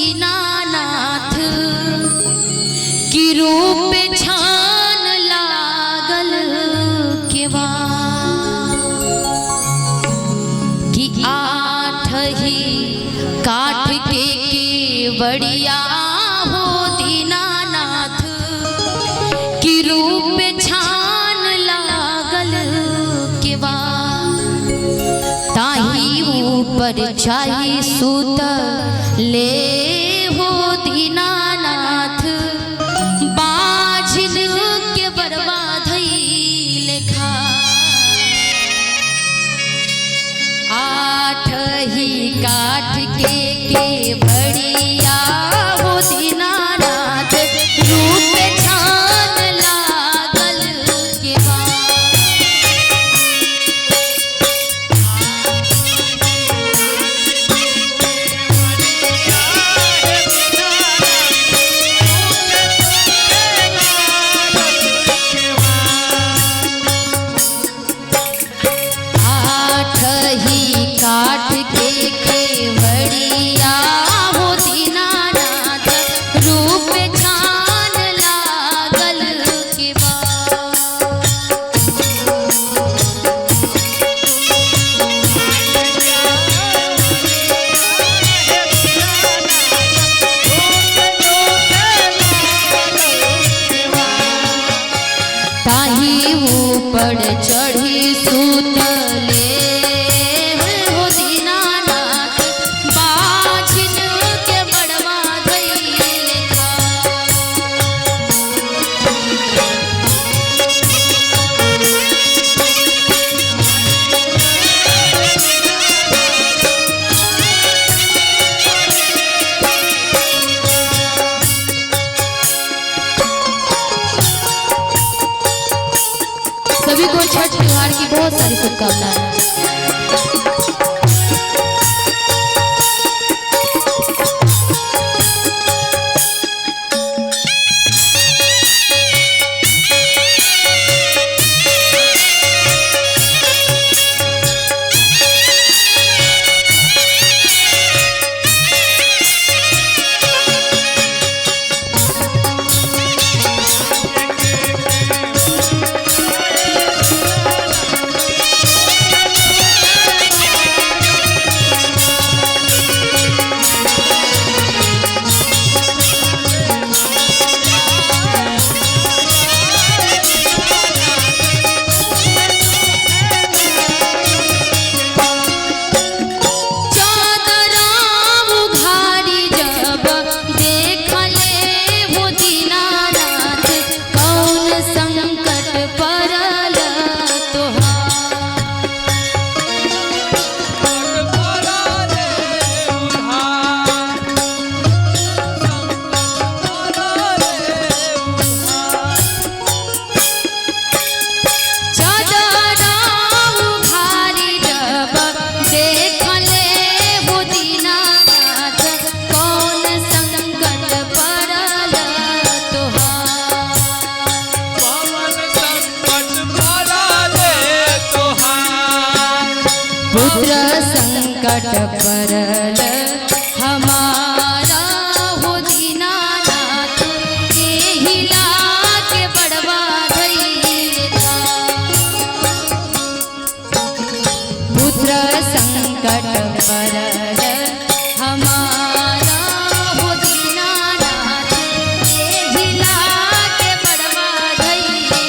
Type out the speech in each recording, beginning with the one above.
दीनानाथ की रूप छान लागल केवा कि आठ ही काठ के केवड़िया हो दीनानाथ की रूप छान लागल केवा ताही ऊपर चाहे सूत ले हो दीनानाथ बाझिल के बर्बाद लेखा आठ ही काठ के केवड़िया हो दीनानाथ रूप छान लागल केवा काठ के केवड़िया हो दीनानाथ रूप छान लागल केवा ताही ऊपर चढ़ी सूतले सभी को छठ त्योहार की बहुत सारी शुभकामनाएं। पुत्र संकट परल हमारा हो दीनानाथ एहि लाके बड़वा धैर्य पुत्र संकट परल हमारा हो दीनानाथ एहि लाके बड़वा धैर्य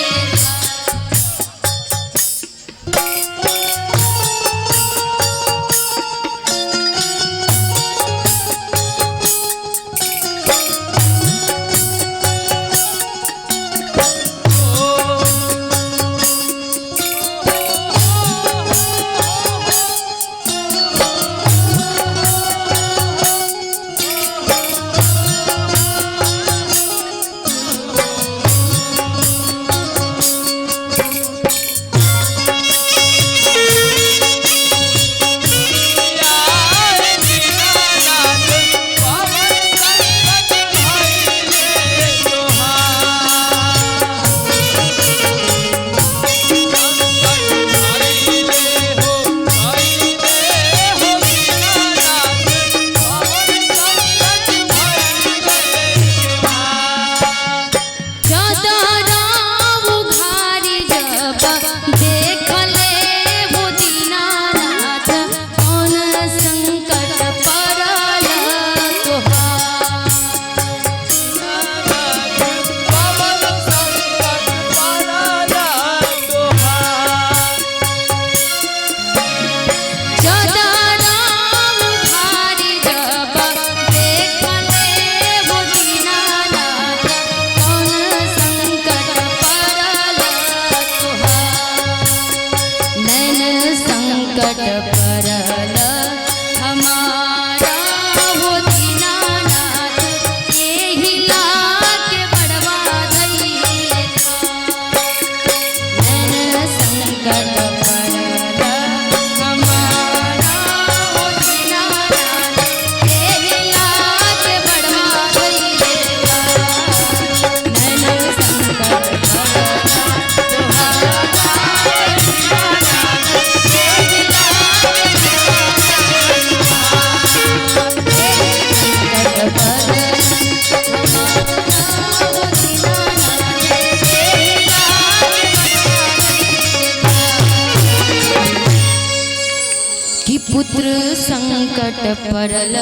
संकट पड़ल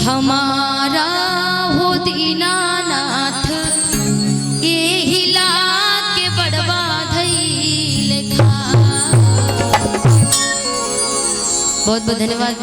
हमारा हो दीनानाथ, ये हिला के बड़वा धैल खा। बहुत बहुत धन्यवाद।